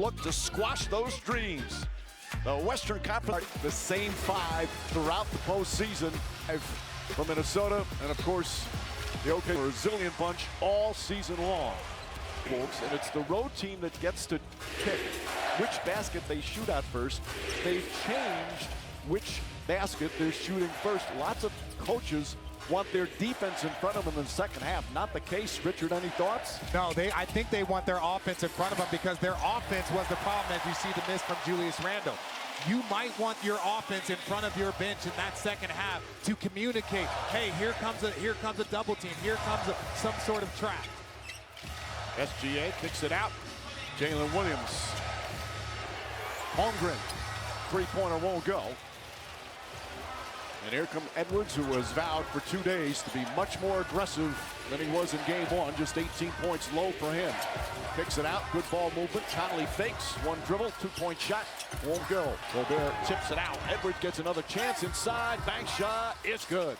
look to squash those dreams. The Western Conference, the same five throughout the postseason. From Minnesota, and of course, the OK resilient bunch all season long. And it's the road team that gets to pick which basket they shoot at first. They've changed which basket they're shooting first. Lots of coaches want their defense in front of them in the second half. Not the case. Richard, any thoughts? No, I think they want their offense in front of them because their offense was the problem, as you see the miss from Julius Randle. You might want your offense in front of your bench in that second half to communicate, hey, here comes a double team, here comes some sort of trap. SGA kicks it out. Jalen Williams. Holmgren. Three-pointer won't go. And here comes Edwards, who was vowed for 2 days to be much more aggressive than he was in game one. Just 18 points low for him. Kicks it out. Good ball movement. Connolly fakes. One dribble. Two-point shot. Won't go. Gobert tips it out. Edwards gets another chance inside. Bank shot. It's good.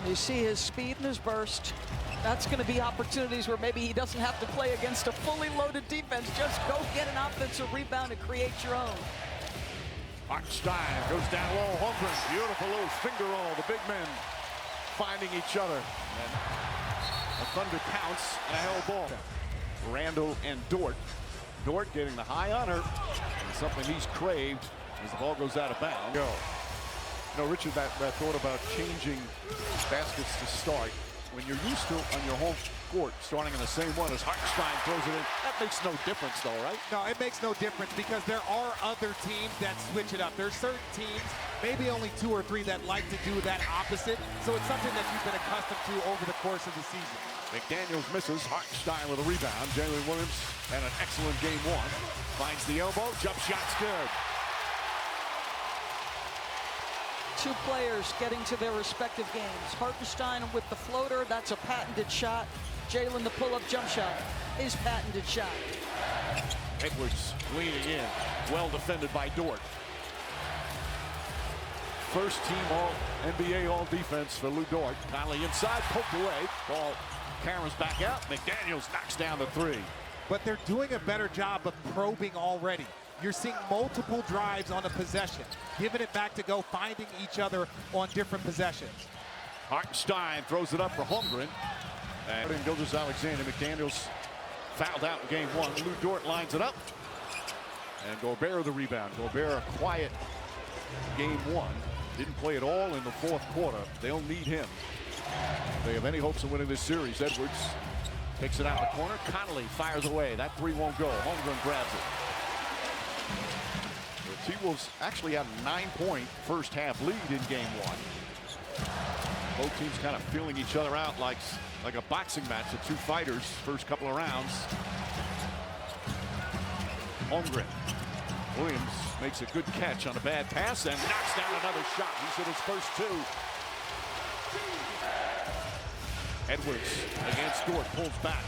You see his speed and his burst. That's going to be opportunities where maybe he doesn't have to play against a fully loaded defense. Just go get an offensive rebound and create your own. Hartenstein goes down low. Holmgren, beautiful little finger roll. The big men finding each other. And the Thunder counts and a hell ball. Randle and Dort. Dort getting the high honor. And something he's craved as the ball goes out of bounds. Go. You know, Richard, that thought about changing baskets to start. When you're used to on your home court starting in the same one as Hartenstein throws it in, that makes no difference though, right? No, it makes no difference because there are other teams that switch it up. There's certain teams, maybe only 2 or 3, that like to do that opposite. So it's something that you've been accustomed to over the course of the season. McDaniels misses. Hartenstein with a rebound. Jalen Williams had an excellent game one. Finds the elbow. Jump shot's good. 2 players getting to their respective games. Hartenstein with the floater, that's a patented shot. Jalen, the pull-up jump shot, his patented shot. Edwards leaning in, well defended by Dort. First team NBA all defense for Lou Dort. Conley inside, poked away. Ball cameras back out. McDaniels knocks down the 3. But they're doing a better job of probing already. You're seeing multiple drives on a possession, giving it back to go, finding each other on different possessions. Hartenstein throws it up for Holmgren. And Gilgeous-Alexander. McDaniels fouled out in game one. Lou Dort lines it up. And Gobert the rebound. Gobert a quiet game one. Didn't play at all in the fourth quarter. They'll need him. If they have any hopes of winning this series. Edwards takes it out in the corner. Connolly fires away. That 3 won't go. Holmgren grabs it. The T-Wolves actually had a 9-point first half lead in game one. Both teams kind of feeling each other out like a boxing match. The 2 fighters first couple of rounds. Holmgren. Williams makes a good catch on a bad pass and knocks down another shot. He's hit his first 2. Edwards against Dort, pulls back.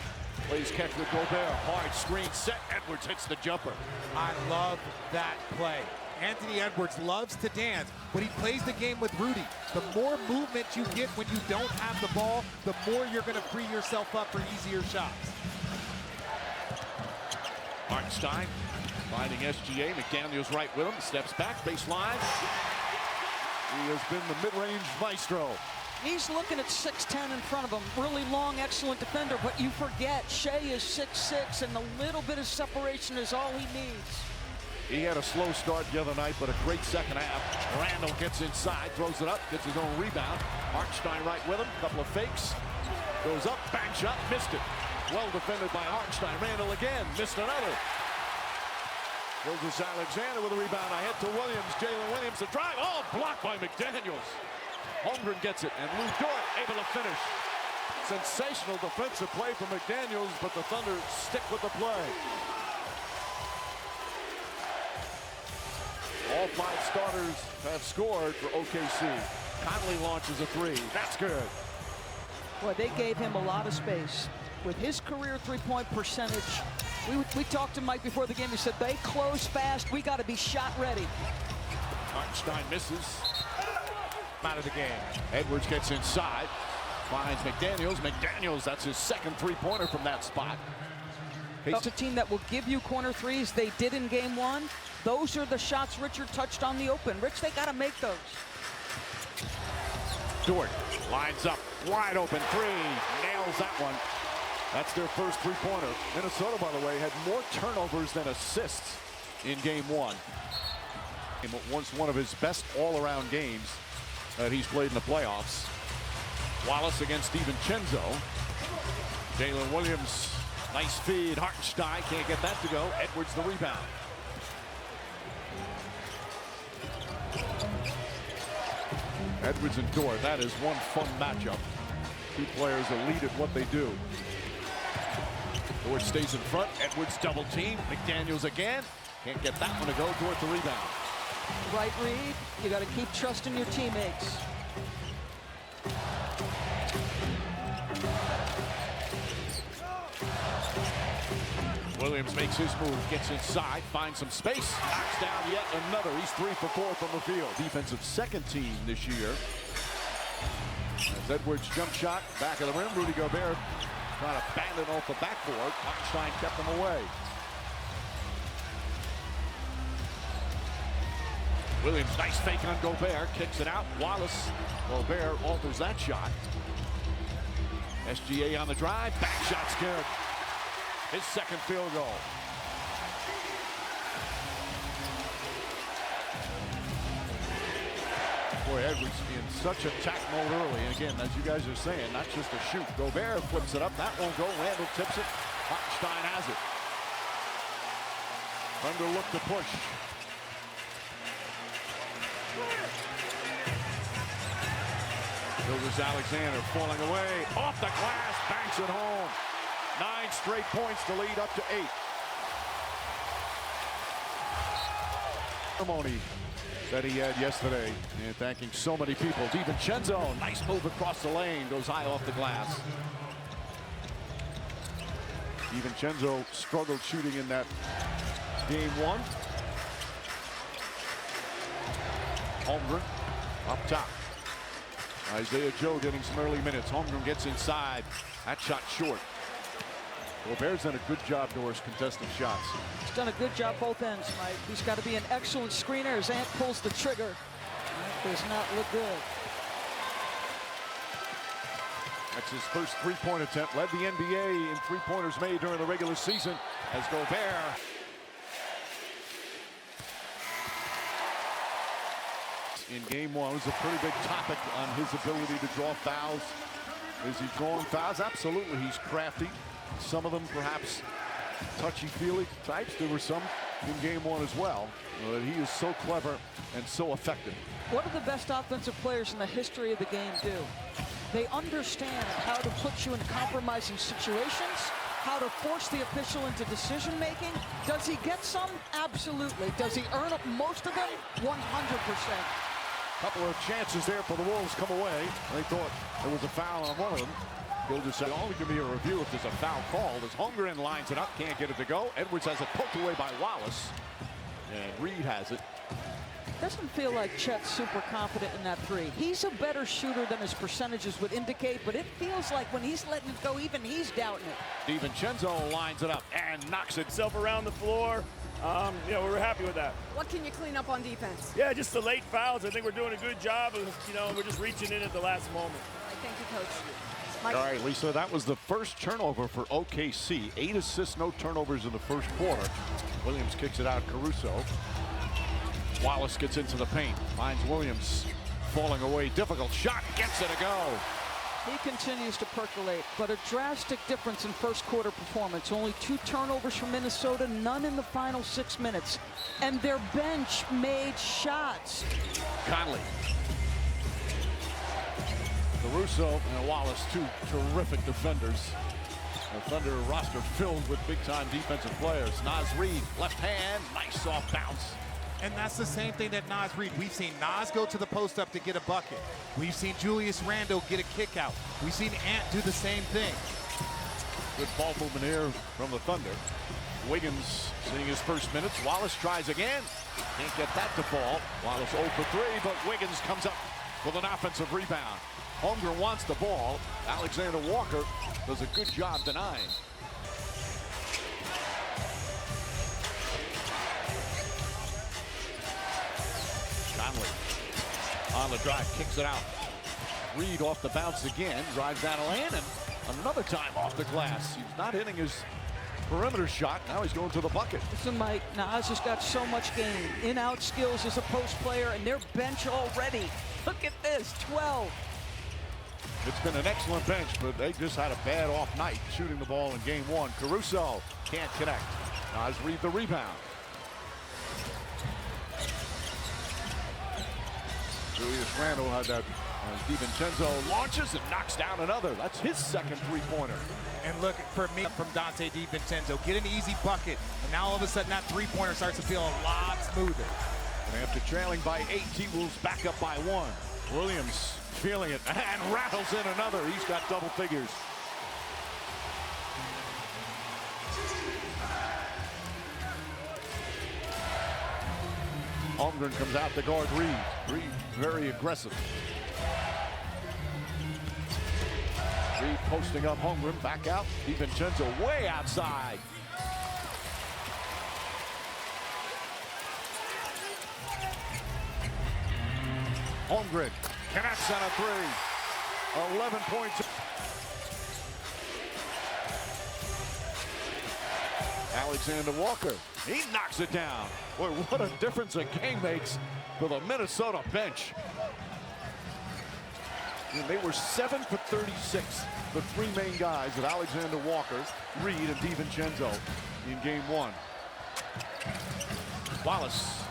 Plays catch with Gobert. Hard screen set. Edwards hits the jumper. I love that play. Anthony Edwards loves to dance, but he plays the game with Rudy. The more movement you get when you don't have the ball, the more you're going to free yourself up for easier shots. Hartenstein finding SGA. McDaniels right with him. Steps back. Baseline. He has been the mid-range maestro. He's looking at 6'10" in front of him. Really long, excellent defender, but you forget Shea is 6'6", and a little bit of separation is all he needs. He had a slow start the other night, but a great second half. Randle gets inside, throws it up, gets his own rebound. Hartenstein right with him, couple of fakes. Goes up, back shot, missed it. Well defended by Hartenstein. Randle again, missed another. Gilgeous-Alexander with a rebound. Ahead to Williams. Jalen Williams, the drive. Oh, blocked by McDaniels. Holmgren gets it, and Lou Dort able to finish. Sensational defensive play from McDaniels, but the Thunder stick with the play. All 5 starters have scored for OKC. Conley launches a 3. That's good. Boy, they gave him a lot of space. With his career 3-point percentage, we talked to Mike before the game. He said, they close fast. We got to be shot ready. Hartenstein misses. Out of the game. Edwards gets inside. Finds McDaniels. McDaniels, that's his second 3-pointer from that spot. It's a team that will give you corner threes. They did in game one. Those are the shots Richard touched on the open. Rich, they got to make those. Dort lines up, wide open three, nails that one. That's their first three-pointer. Minnesota, by the way, had more turnovers than assists in game one. It was one of his best all-around games that he's played in the playoffs. Wallace against DiVincenzo. Jalen Williams, nice feed. Hartenstein can't get that to go. Edwards the rebound. Edwards and Dort, that is one fun matchup. Two players elite at what they do. Dort stays in front. Edwards double team. McDaniels again. Can't get that one to go. Dort the rebound. Right read. You got to keep trusting your teammates. Williams makes his move, gets inside, finds some space, knocks down yet another. He's 3 for 4 from the field. Defensive second team this year. As Edwards jump shot, back of the rim. Rudy Gobert trying to bang it off the backboard. Hartenstein kept him away. Williams, nice fake on Gobert, kicks it out. Wallace, Gobert alters that shot. SGA on the drive, back shot's good. His second field goal. Boy, Edwards in such attack mode early. And again, as you guys are saying, not just a shoot. Gobert flips it up. That won't go. Randall tips it. Hartenstein has it. Thunder look to push. Gilgeous-Alexander falling away. Off the glass. Banks it home. 9 straight points to lead up to 8. Ceremony that he had yesterday, and thanking so many people. DiVincenzo, nice move across the lane, goes high off the glass. DiVincenzo struggled shooting in that game one. Holmgren up top. Isaiah Joe getting some early minutes. Holmgren gets inside. That shot short. Gobert's done a good job, Doris, contesting shots. He's done a good job both ends, Mike. He's got to be an excellent screener as Ant pulls the trigger. That does not look good. That's his first three-point attempt. Led the NBA in three-pointers made during the regular season as Gobert. In game one, it was a pretty big topic on his ability to draw fouls. Is he drawing fouls? Absolutely, he's crafty. Some of them perhaps touchy-feely types. There were some in game one as well. But he is so clever and so effective. What do the best offensive players in the history of the game do? They understand how to put you in compromising situations, how to force the official into decision-making. Does he get some? Absolutely. Does he earn most of them? 100%. Couple of chances there for the Wolves come away. They thought there was a foul on one of them. Gilgeous said, only give me a review if there's a foul call. As Holmgren lines it up, can't get it to go. Edwards has it poked away by Wallace. And Reed has it. Doesn't feel like Chet's super confident in that three. He's a better shooter than his percentages would indicate, but it feels like when he's letting it go, even he's doubting it. DiVincenzo lines it up and knocks itself Around the floor. You know, we're happy with that. What can you clean up on defense? Yeah, just the late fouls. I think we're doing a good job of, you know, we're just reaching in at the last moment. Thank you, Coach. Mike. All right, Lisa, that was the first turnover for OKC. 8 assists, no turnovers in the first quarter. Williams kicks it out, Caruso. Wallace gets into the paint, finds Williams falling away. Difficult shot, gets it to go. He continues to percolate, but a drastic difference in first quarter performance. Only 2 turnovers from Minnesota, none in the final 6 minutes. And their bench made shots. Conley. Caruso and Wallace, 2 terrific defenders. The Thunder roster filled with big-time defensive players. Naz Reid, left hand, nice soft bounce. And that's the same thing that Naz Reid. We've seen Naz go to the post up to get a bucket. We've seen Julius Randle get a kick out. We've seen Ant do the same thing. Good ball movement here from the Thunder. Wiggins seeing his first minutes. Wallace tries again. Can't get that to fall. Wallace 0 for 3, but Wiggins comes up with an offensive rebound. Holmgren wants the ball. Alexander Walker does a good job denying. On the drive, kicks it out. Reed off the bounce again, drives down a lane, and another time off the glass. He's not hitting his perimeter shot. Now he's going to the bucket. Listen, Mike, Nas has got so much game. In-out skills as a post player, and their bench already. Look at this, 12. It's been an excellent bench, but they just had a bad off night shooting the ball in game one. Caruso can't connect. Nas Reed the rebound. Julius Randle had that. DiVincenzo launches and knocks down another. That's his second three-pointer. And look, for me, from Dante DiVincenzo, get an easy bucket, and now all of a sudden that three-pointer starts to feel a lot smoother. And after trailing by 8, T-Wolves back up by 1. Williams feeling it and rattles in another. He's got double figures. Holmgren comes out to guard Reed. Reed very aggressive. Reed posting up Holmgren, back out. DiVincenzo way outside. Holmgren connects on a three. 11 points. Alexander Walker, he knocks it down. Boy, what a difference a game makes for the Minnesota bench. And they were 7 for 36, the three main guys of Alexander Walker, Reed, and DiVincenzo in game one. Wallace.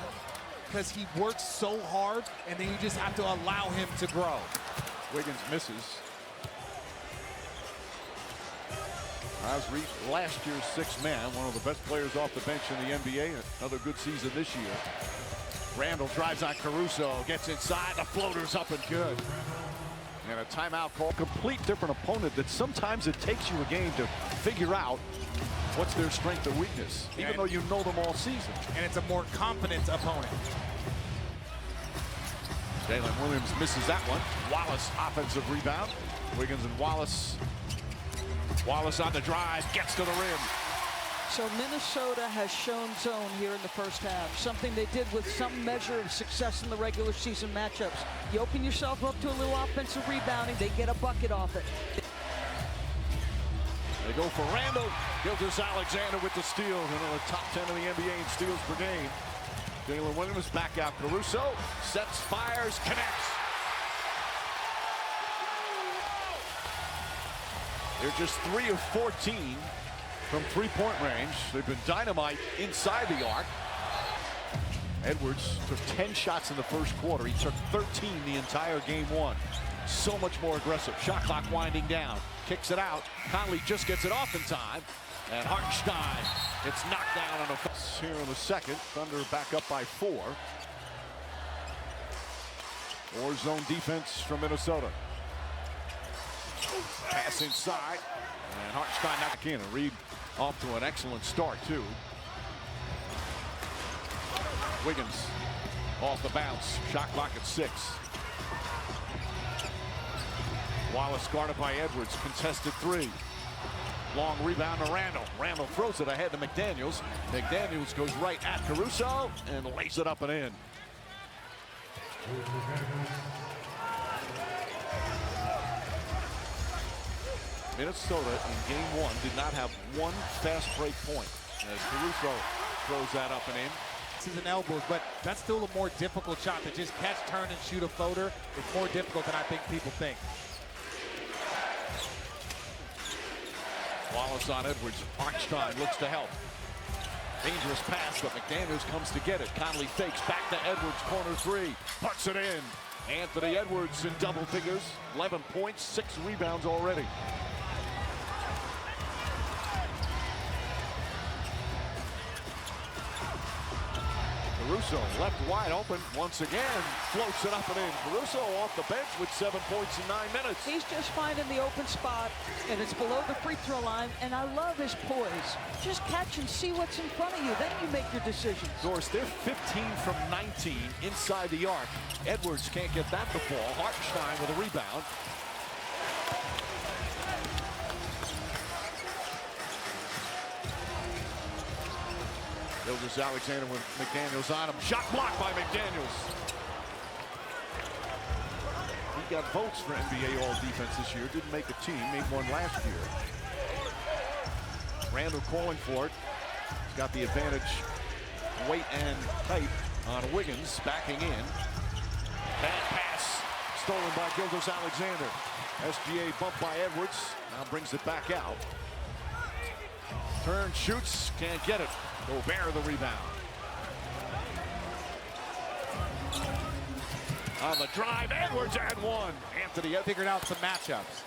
Because he works so hard, and then you just have to allow him to grow. Wiggins misses. As Reed, last year's sixth man, one of the best players off the bench in the NBA. Another good season this year. Randle drives on Caruso, gets inside, the floater's up and good. And a timeout call. Complete different opponent that sometimes it takes you a game to figure out what's their strength or weakness, even though you know them all season. And it's a more confident opponent. Jalen Williams misses that one. Wallace offensive rebound. Wiggins and Wallace. Wallace on the drive, gets to the rim. So Minnesota has shown zone here in the first half, something they did with some measure of success in the regular season matchups. You open yourself up to a little offensive rebounding, they get a bucket off it. They go for Randle. Gilgeous-Alexander with the steal. One of the top 10 in the NBA in steals per game. Jalen Williams back out. Caruso sets, fires, connects. They're just 3 of 14 from three-point range. They've been dynamite inside the arc. Edwards took 10 shots in the first quarter. He took 13 the entire game one. So much more aggressive. Shot clock winding down. Kicks it out. Conley just gets it off in time. And Hartenstein gets knocked down on a here in the second. Thunder back up by 4. Or zone defense from Minnesota. Pass inside. And Hartenstein back in. And Reed off to an excellent start, too. Wiggins off the bounce. Shot clock at 6. Wallace guarded by Edwards. Contested 3. Long rebound to Randle. Randle throws it ahead to McDaniels. McDaniels goes right at Caruso and lays it up and in. Minnesota in game one did not have one fast break point as Caruso throws that up and in. This is an elbows, but that's still a more difficult shot to just catch, turn, and shoot a floater. It's more difficult than I think people think. Wallace on Edwards. Hartenstein looks to help. Dangerous pass, but McDaniels comes to get it. Conley fakes back to Edwards, corner 3. Puts it in. Anthony Edwards in double figures. 11 points, 6 rebounds already. Caruso left wide open once again. Floats it up and in. Caruso off the bench with 7 points in 9 minutes. He's just finding the open spot, and it's below the free throw line, and I love his poise. Just catch and see what's in front of you, then you make your decisions. Doris, they're 15 from 19 inside the arc. Edwards can't get that to fall. Hartenstein with a rebound. Gilgeous-Alexander with McDaniels on him. Shot blocked by McDaniels. He got votes for NBA All-Defense this year. Didn't make a team. Made one last year. Randall calling for it. He's got the advantage, weight and height on Wiggins. Backing in. Bad pass stolen by Gilgeous-Alexander. SGA bumped by Edwards. Now brings it back out. Turn, shoots, can't get it. Gobert the rebound. On the drive, Edwards and one. Anthony Figured out some matchups.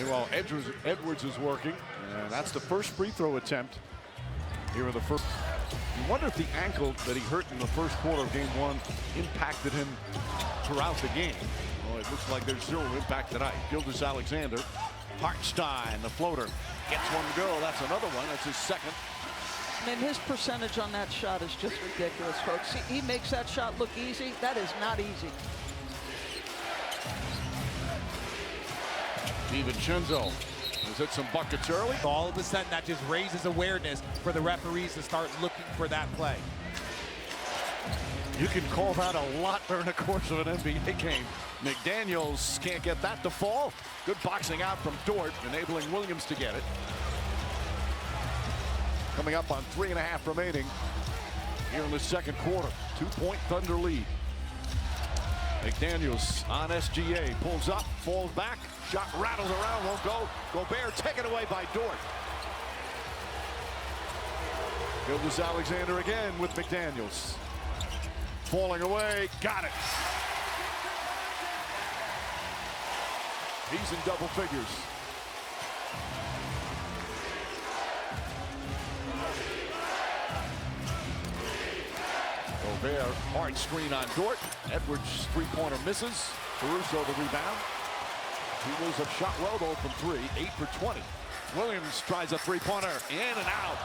well, Edwards is working, and that's the first free throw attempt here in the first. You wonder if the ankle that he hurt in the first quarter of game one impacted him throughout the game. Well, it looks like there's zero impact tonight. Gilgeous-Alexander, Hartenstein, the floater, gets one to go. That's another one. That's his second. I mean, his percentage on that shot is just ridiculous, folks. He makes that shot look easy. That is not easy. DiVincenzo has hit some buckets early. All of a sudden, that just raises awareness for the referees to start looking for that play. You can call that a lot during the course of an NBA game. McDaniels can't get that to fall. Good boxing out from Dort, enabling Williams to get it. Coming up on 3.5 remaining here in the second quarter. 2-point Thunder lead. McDaniels on SGA, pulls up, falls back, shot rattles around, won't go. Gobert taken away by Dort. Gilgeous-Alexander again with McDaniels. Falling away, got it. He's in double figures. Gobert, hard screen on Dort. Edwards, three-pointer misses. Caruso the rebound. Eagles have shot well though from three, 8 for 20. Williams tries a three-pointer, in and out.